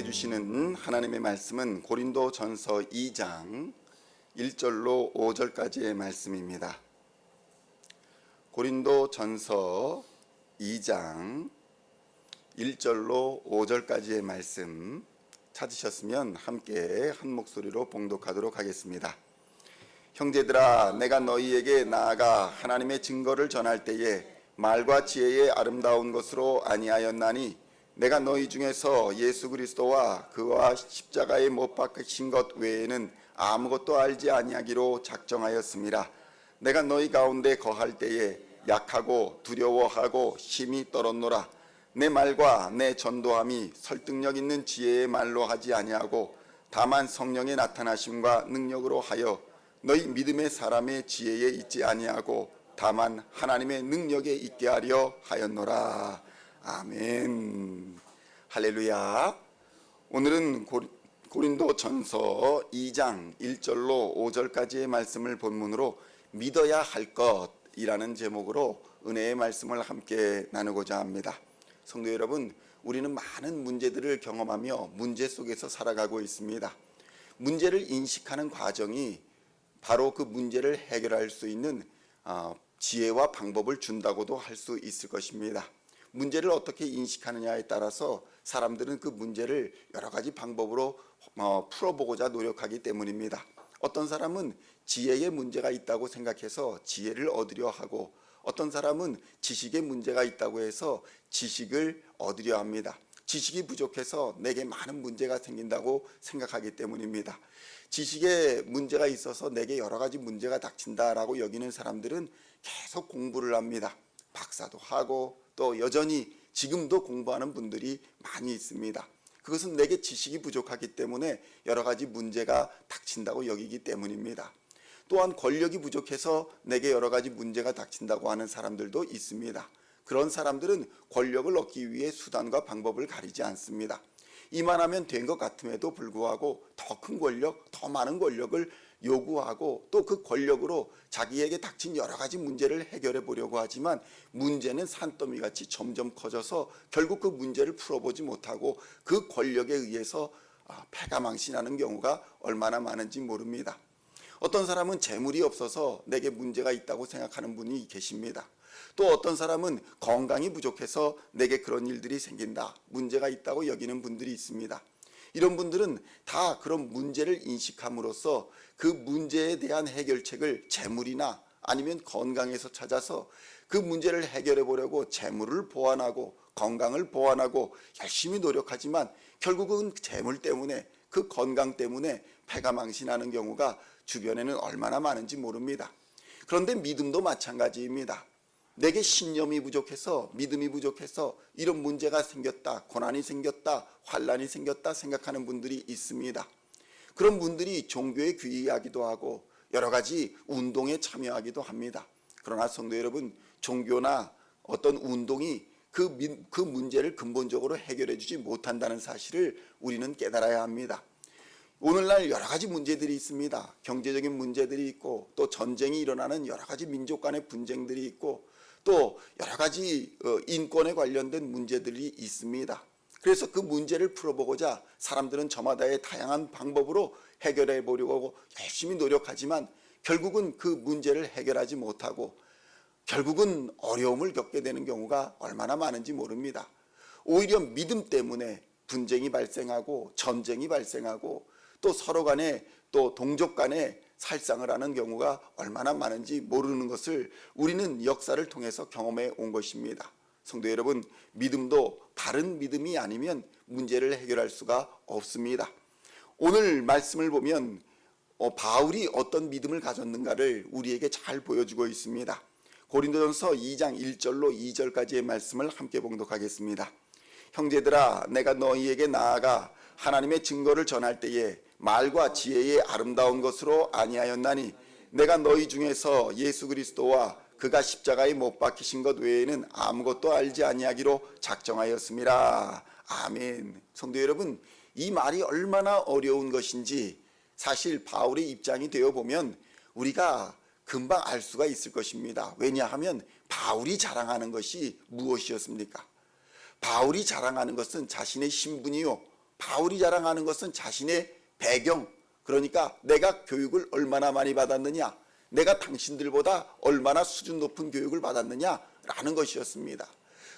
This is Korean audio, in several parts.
주시는 하나님의 말씀은 고린도전서 2장 1절로 5절까지의 말씀입니다. 고린도전서 2장 1절로 5절까지의 말씀 찾으셨으면 함께 한 목소리로 봉독하도록 하겠습니다. 형제들아, 내가 너희에게 나아가 하나님의 증거를 전할 때에 말과 지혜의 아름다운 것으로 아니하였나니 내가 너희 중에서 예수 그리스도와 그와 십자가에 못 박히신 것 외에는 아무것도 알지 아니하기로 작정하였습니다. 내가 너희 가운데 거할 때에 약하고 두려워하고 심히 떨었노라. 내 말과 내 전도함이 설득력 있는 지혜의 말로 하지 아니하고 다만 성령의 나타나심과 능력으로 하여 너희 믿음의 사람의 지혜에 있지 아니하고 다만 하나님의 능력에 있게 하려 하였노라. 아멘. 할렐루야. 오늘은 고린도전서 2장 1절로 5절까지의 말씀을 본문으로 믿어야 할 것이라는 제목으로 은혜의 말씀을 함께 나누고자 합니다. 성도 여러분, 우리는 많은 문제들을 경험하며 문제 속에서 살아가고 있습니다. 문제를 인식하는 과정이 바로 그 문제를 해결할 수 있는 지혜와 방법을 준다고도 할 수 있을 것입니다. 문제를 어떻게 인식하느냐에 따라서 사람들은 그 문제를 여러 가지 방법으로 풀어보고자 노력하기 때문입니다. 어떤 사람은 지혜의 문제가 있다고 생각해서 지혜를 얻으려 하고, 어떤 사람은 지식의 문제가 있다고 해서 지식을 얻으려 합니다. 지식이 부족해서 내게 많은 문제가 생긴다고 생각하기 때문입니다. 지식에 문제가 있어서 내게 여러 가지 문제가 닥친다라고 여기는 사람들은 계속 공부를 합니다. 박사도 하고 또 여전히 지금도 공부하는 분들이 많이 있습니다. 그것은 내게 지식이 부족하기 때문에 여러 가지 문제가 닥친다고 여기기 때문입니다. 또한 권력이 부족해서 내게 여러 가지 문제가 닥친다고 하는 사람들도 있습니다. 그런 사람들은 권력을 얻기 위해 수단과 방법을 가리지 않습니다. 이만하면 된 것 같음에도 불구하고 더 큰 권력, 더 많은 권력을 요구하고 또 그 권력으로 자기에게 닥친 여러 가지 문제를 해결해 보려고 하지만 문제는 산더미같이 점점 커져서 결국 그 문제를 풀어보지 못하고 그 권력에 의해서 패가망신하는 경우가 얼마나 많은지 모릅니다. 어떤 사람은 재물이 없어서 내게 문제가 있다고 생각하는 분이 계십니다. 또 어떤 사람은 건강이 부족해서 내게 그런 일들이 생긴다, 문제가 있다고 여기는 분들이 있습니다. 이런 분들은 다 그런 문제를 인식함으로써 그 문제에 대한 해결책을 재물이나 아니면 건강에서 찾아서 그 문제를 해결해 보려고 재물을 보완하고 건강을 보완하고 열심히 노력하지만 결국은 재물 때문에, 그 건강 때문에 패가망신하는 경우가 주변에는 얼마나 많은지 모릅니다. 그런데 믿음도 마찬가지입니다. 내게 신념이 부족해서, 믿음이 부족해서 이런 문제가 생겼다, 고난이 생겼다, 환난이 생겼다 생각하는 분들이 있습니다. 그런 분들이 종교에 귀의하기도 하고 여러 가지 운동에 참여하기도 합니다. 그러나 성도 여러분, 종교나 어떤 운동이 그 문제를 근본적으로 해결해 주지 못한다는 사실을 우리는 깨달아야 합니다. 오늘날 여러 가지 문제들이 있습니다. 경제적인 문제들이 있고 또 전쟁이 일어나는 여러 가지 민족 간의 분쟁들이 있고 또 여러 가지 인권에 관련된 문제들이 있습니다. 그래서 그 문제를 풀어보고자 사람들은 저마다의 다양한 방법으로 해결해 보려고 열심히 노력하지만 결국은 그 문제를 해결하지 못하고 결국은 어려움을 겪게 되는 경우가 얼마나 많은지 모릅니다. 오히려 믿음 때문에 분쟁이 발생하고 전쟁이 발생하고 또 서로 간에 또 동족 간에 살상을 하는 경우가 얼마나 많은지 모르는 것을 우리는 역사를 통해서 경험해 온 것입니다. 성도 여러분, 믿음도 바른 믿음이 아니면 문제를 해결할 수가 없습니다. 오늘 말씀을 보면 바울이 어떤 믿음을 가졌는가를 우리에게 잘 보여주고 있습니다. 고린도전서 2장 1절로 2절까지의 말씀을 함께 봉독하겠습니다. 형제들아, 내가 너희에게 나아가 하나님의 증거를 전할 때에 말과 지혜의 아름다운 것으로 아니하였나니 내가 너희 중에서 예수 그리스도와 그가 십자가에 못 박히신 것 외에는 아무것도 알지 아니하기로 작정하였습니다. 아멘. 성도 여러분, 이 말이 얼마나 어려운 것인지 사실 바울의 입장이 되어 보면 우리가 금방 알 수가 있을 것입니다. 왜냐하면 바울이 자랑하는 것이 무엇이었습니까? 바울이 자랑하는 것은 자신의 신분이요, 바울이 자랑하는 것은 자신의 배경, 그러니까 내가 교육을 얼마나 많이 받았느냐, 내가 당신들보다 얼마나 수준 높은 교육을 받았느냐라는 것이었습니다.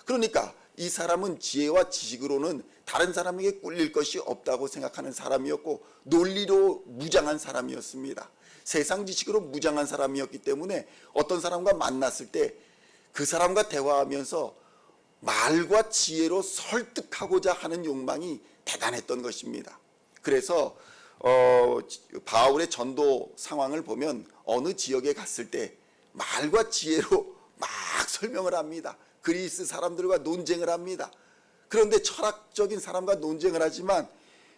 그러니까 이 사람은 지혜와 지식으로는 다른 사람에게 꿀릴 것이 없다고 생각하는 사람이었고 논리로 무장한 사람이었습니다. 세상 지식으로 무장한 사람이었기 때문에 어떤 사람과 만났을 때 그 사람과 대화하면서 말과 지혜로 설득하고자 하는 욕망이 대단했던 것입니다. 그래서 바울의 전도 상황을 보면 어느 지역에 갔을 때 말과 지혜로 막 설명을 합니다. 그리스 사람들과 논쟁을 합니다. 그런데 철학적인 사람과 논쟁을 하지만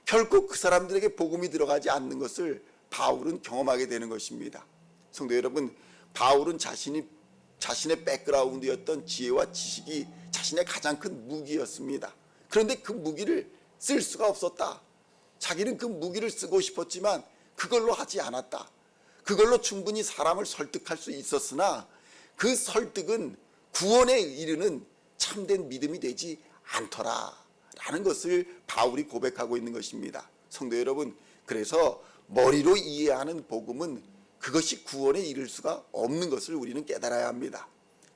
결코 그 사람들에게 복음이 들어가지 않는 것을 바울은 경험하게 되는 것입니다. 성도 여러분, 바울은 자신의 백그라운드였던 지혜와 지식이 자신의 가장 큰 무기였습니다. 그런데 그 무기를 쓸 수가 없었다. 자기는 그 무기를 쓰고 싶었지만 그걸로 하지 않았다. 그걸로 충분히 사람을 설득할 수 있었으나 그 설득은 구원에 이르는 참된 믿음이 되지 않더라 라는 것을 바울이 고백하고 있는 것입니다. 성도 여러분, 그래서 머리로 이해하는 복음은 그것이 구원에 이를 수가 없는 것을 우리는 깨달아야 합니다.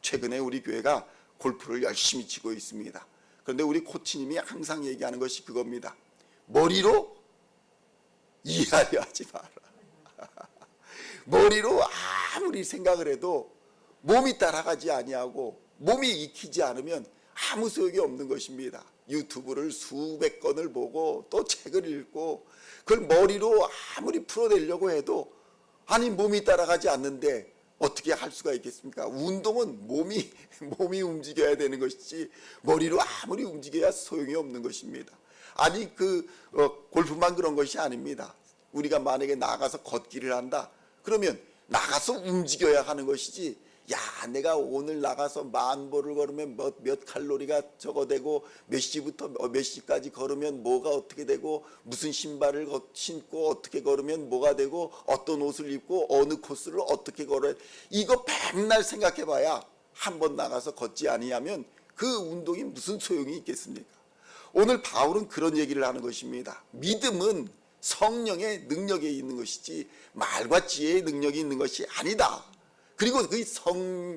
최근에 우리 교회가 골프를 열심히 치고 있습니다. 그런데 우리 코치님이 항상 얘기하는 것이 그겁니다. 머리로 이해하려 하지 마라. 머리로 아무리 생각을 해도 몸이 따라가지 아니하고 몸이 익히지 않으면 아무 소용이 없는 것입니다. 유튜브를 수백 건을 보고 또 책을 읽고 그걸 머리로 아무리 풀어내려고 해도 아니 몸이 따라가지 않는데 어떻게 할 수가 있겠습니까? 운동은 몸이 움직여야 되는 것이지 머리로 아무리 움직여야 소용이 없는 것입니다. 아니 골프만 그런 것이 아닙니다. 우리가 만약에 나가서 걷기를 한다 그러면 나가서 움직여야 하는 것이지, 야 내가 오늘 나가서 10,000보를 걸으면 몇 칼로리가 저거 되고 몇 시부터 몇 시까지 걸으면 뭐가 어떻게 되고 무슨 신발을 신고 어떻게 걸으면 뭐가 되고 어떤 옷을 입고 어느 코스를 어떻게 걸어야, 이거 백날 생각해봐야 한 번 나가서 걷지 아니하면 그 운동이 무슨 소용이 있겠습니까? 오늘 바울은 그런 얘기를 하는 것입니다. 믿음은 성령의 능력에 있는 것이지 말과 지혜의 능력이 있는 것이 아니다. 그리고 그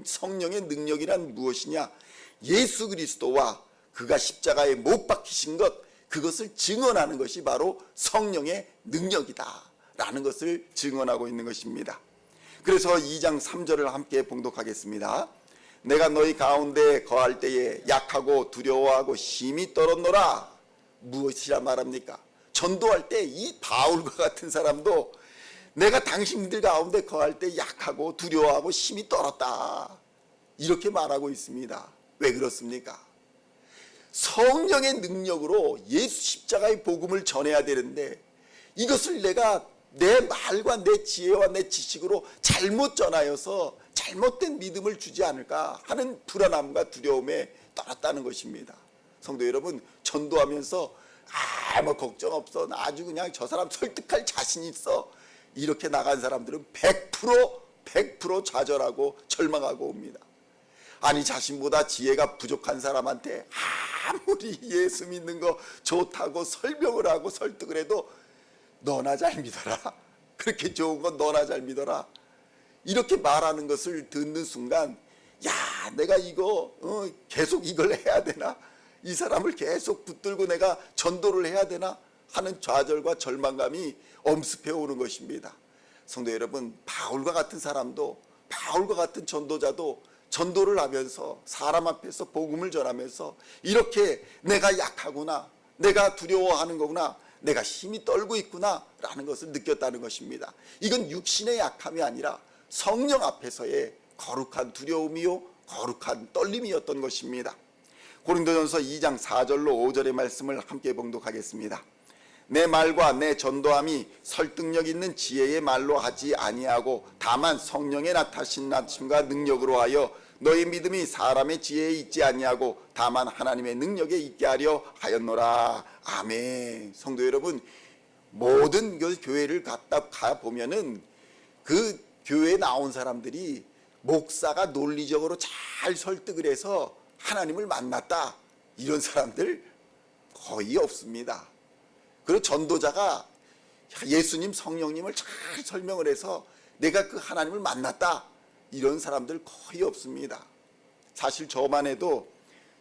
성령의 능력이란 무엇이냐? 예수 그리스도와 그가 십자가에 못 박히신 것, 그것을 증언하는 것이 바로 성령의 능력이다 라는 것을 증언하고 있는 것입니다. 그래서 2장 3절을 함께 봉독하겠습니다. 내가 너희 가운데 거할 때에 약하고 두려워하고 심히 떨었노라. 무엇이라 말합니까? 전도할 때 이 바울과 같은 사람도 내가 당신들 가운데 거할 때 약하고 두려워하고 심히 떨었다 이렇게 말하고 있습니다. 왜 그렇습니까? 성령의 능력으로 예수 십자가의 복음을 전해야 되는데 이것을 내가 내 말과 내 지혜와 내 지식으로 잘못 전하여서 잘못된 믿음을 주지 않을까 하는 불안함과 두려움에 떨었다는 것입니다. 성도 여러분, 전도하면서 아무 걱정 없어, 나 아주 그냥 저 사람 설득할 자신 있어, 이렇게 나간 사람들은 100% 좌절하고 절망하고 옵니다. 아니 자신보다 지혜가 부족한 사람한테 아무리 예수 믿는 거 좋다고 설명을 하고 설득을 해도 너나 잘 믿어라, 그렇게 좋은 건 너나 잘 믿어라, 이렇게 말하는 것을 듣는 순간 야 내가 이거 계속 이걸 해야 되나, 이 사람을 계속 붙들고 내가 전도를 해야 되나 하는 좌절과 절망감이 엄습해 오는 것입니다. 성도 여러분, 바울과 같은 사람도, 바울과 같은 전도자도 전도를 하면서 사람 앞에서 복음을 전하면서 이렇게 내가 약하구나, 내가 두려워하는 거구나, 내가 힘이 떨고 있구나 라는 것을 느꼈다는 것입니다. 이건 육신의 약함이 아니라 성령 앞에서의 거룩한 두려움이요 거룩한 떨림이었던 것입니다. 고린도전서 2장 4절로 5절의 말씀을 함께 봉독하겠습니다. 내 말과 내 전도함이 설득력 있는 지혜의 말로 하지 아니하고 다만 성령의 나타심과 능력으로 하여 너의 믿음이 사람의 지혜에 있지 아니하고 다만 하나님의 능력에 있게 하려 하였노라. 아멘. 성도 여러분, 모든 교회를 갔다 보면은 그 교회에 나온 사람들이 목사가 논리적으로 잘 설득을 해서 하나님을 만났다, 이런 사람들 거의 없습니다. 그리고 전도자가 예수님 성령님을 잘 설명을 해서 내가 그 하나님을 만났다 이런 사람들 거의 없습니다. 사실 저만 해도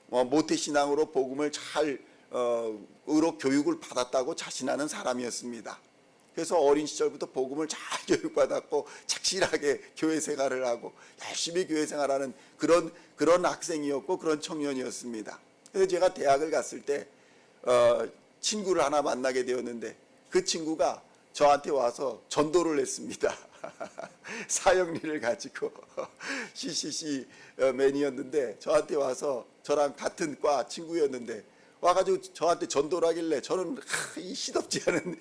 모태신앙으로 복음을 잘 의로 교육을 받았다고 자신하는 사람이었습니다. 그래서 어린 시절부터 복음을 잘 교육받았고 착실하게 교회 생활을 하고 열심히 교회 생활하는 그런 학생이었고 그런 청년이었습니다. 그래서 제가 대학을 갔을 때 친구를 하나 만나게 되었는데 그 친구가 저한테 와서 전도를 했습니다. 사형리를 가지고 CCC 맨이었는데 저한테 와서 저랑 같은 과 친구였는데 와가지고 저한테 전도를 하길래 저는 이 시덥지 않은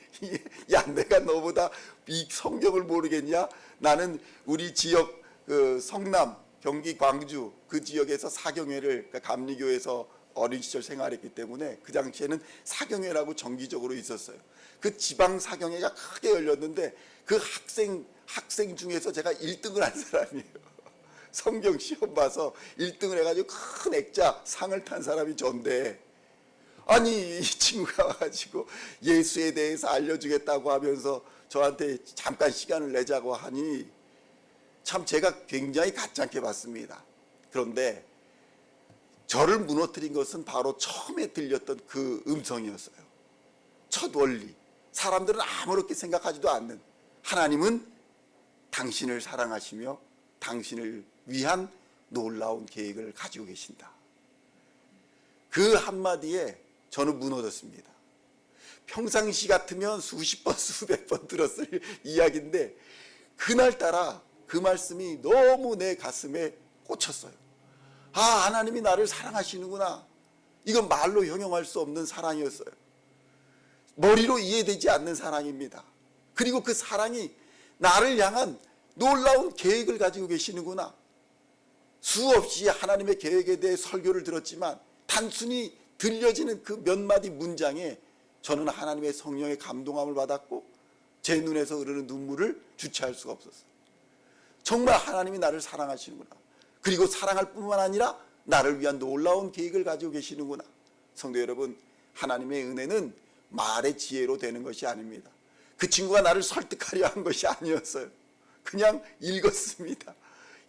야 내가 너보다 이 성경을 모르겠냐? 나는 우리 지역 그 성남 경기 광주 그 지역에서 사경회를 그러니까 감리교에서 어린 시절 생활했기 때문에 그 당시에는 사경회라고 정기적으로 있었어요. 그 지방 사경회가 크게 열렸는데 그 학생 중에서 제가 1등을 한 사람이에요. 성경 시험 봐서 1등을 해가지고 큰 액자 상을 탄 사람이 전데 아니 이 친구가 와가지고 예수에 대해서 알려주겠다고 하면서 저한테 잠깐 시간을 내자고 하니 참 제가 굉장히 가짜게 봤습니다. 그런데 저를 무너뜨린 것은 바로 처음에 들렸던 그 음성이었어요. 첫 원리. 사람들은 아무렇게 생각하지도 않는 하나님은 당신을 사랑하시며 당신을 위한 놀라운 계획을 가지고 계신다. 그 한마디에 저는 무너졌습니다. 평상시 같으면 수십 번 수백 번 들었을 이야기인데 그날따라 그 말씀이 너무 내 가슴에 꽂혔어요. 아, 하나님이 나를 사랑하시는구나. 이건 말로 형용할 수 없는 사랑이었어요. 머리로 이해되지 않는 사랑입니다. 그리고 그 사랑이 나를 향한 놀라운 계획을 가지고 계시는구나. 수없이 하나님의 계획에 대해 설교를 들었지만 단순히 들려지는 그 몇 마디 문장에 저는 하나님의 성령의 감동함을 받았고 제 눈에서 흐르는 눈물을 주체할 수가 없었어요. 정말 하나님이 나를 사랑하시는구나. 그리고 사랑할 뿐만 아니라 나를 위한 놀라운 계획을 가지고 계시는구나. 성도 여러분, 하나님의 은혜는 말의 지혜로 되는 것이 아닙니다. 그 친구가 나를 설득하려 한 것이 아니었어요. 그냥 읽었습니다.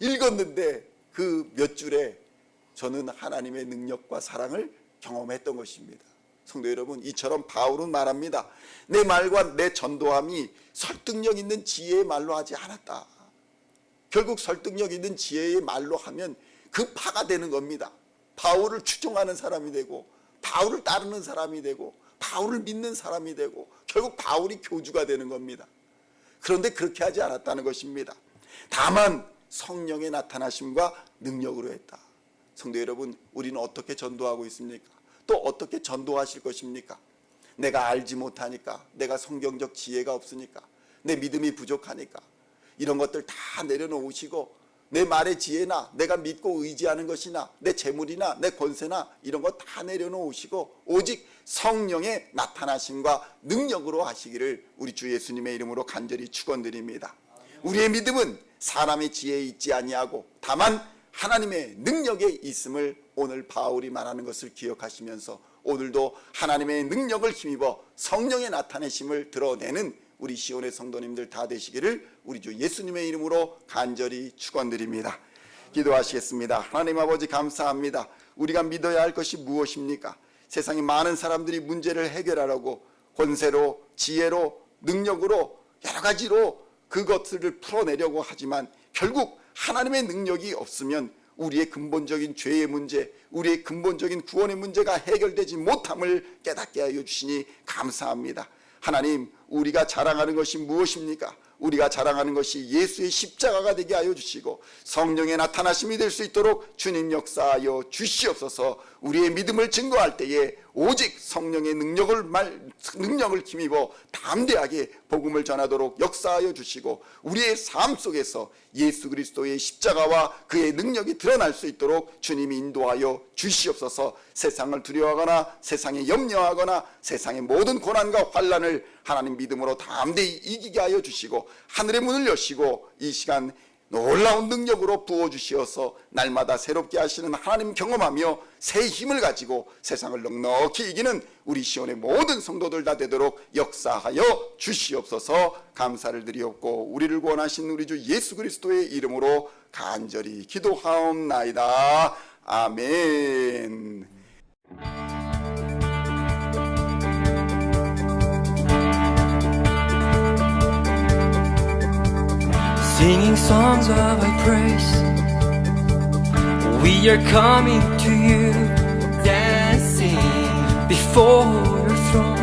읽었는데 그 몇 줄에 저는 하나님의 능력과 사랑을 경험했던 것입니다. 성도 여러분, 이처럼 바울은 말합니다. 내 말과 내 전도함이 설득력 있는 지혜의 말로 하지 않았다. 결국 설득력 있는 지혜의 말로 하면 그 파가 되는 겁니다. 바울을 추종하는 사람이 되고 바울을 따르는 사람이 되고 바울을 믿는 사람이 되고 결국 바울이 교주가 되는 겁니다. 그런데 그렇게 하지 않았다는 것입니다. 다만 성령의 나타나심과 능력으로 했다. 성도 여러분, 우리는 어떻게 전도하고 있습니까? 또 어떻게 전도하실 것입니까? 내가 알지 못하니까, 내가 성경적 지혜가 없으니까, 내 믿음이 부족하니까 이런 것들 다 내려놓으시고 내 말의 지혜나 내가 믿고 의지하는 것이나 내 재물이나 내 권세나 이런 거 다 내려놓으시고 오직 성령의 나타나심과 능력으로 하시기를 우리 주 예수님의 이름으로 간절히 축원드립니다. 우리의 믿음은 사람의 지혜에 있지 아니하고 다만 하나님의 능력에 있음을 오늘 바울이 말하는 것을 기억하시면서 오늘도 하나님의 능력을 힘입어 성령의 나타내심을 드러내는 우리 시온의 성도님들 다 되시기를 우리 주 예수님의 이름으로 간절히 축원드립니다. 기도하시겠습니다. 하나님 아버지 감사합니다. 우리가 믿어야 할 것이 무엇입니까? 세상에 많은 사람들이 문제를 해결하려고 권세로, 지혜로, 능력으로 여러 가지로 그것들을 풀어내려고 하지만 결국 하나님의 능력이 없으면 우리의 근본적인 죄의 문제, 우리의 근본적인 구원의 문제가 해결되지 못함을 깨닫게 하여 주시니 감사합니다. 하나님, 우리가 자랑하는 것이 무엇입니까? 우리가 자랑하는 것이 예수의 십자가가 되게 하여 주시고 성령의 나타나심이 될 수 있도록 주님 역사하여 주시옵소서. 우리의 믿음을 증거할 때에 오직 성령의 능력을 힘입어 담대하게 복음을 전하도록 역사하여 주시고 우리의 삶 속에서 예수 그리스도의 십자가와 그의 능력이 드러날 수 있도록 주님이 인도하여 주시옵소서. 세상을 두려워하거나 세상에 염려하거나 세상의 모든 고난과 환난을 하나님 믿음으로 담대히 이기게 하여 주시고 하늘의 문을 여시고 이 시간 놀라운 능력으로 부어주시어서 날마다 새롭게 하시는 하나님 경험하며 새 힘을 가지고 세상을 넉넉히 이기는 우리 시온의 모든 성도들 다 되도록 역사하여 주시옵소서. 감사를 드리옵고 우리를 구원하신 우리 주 예수 그리스도의 이름으로 간절히 기도하옵나이다. 아멘. Singing songs of thy praise, we are coming to you, dancing before your throne.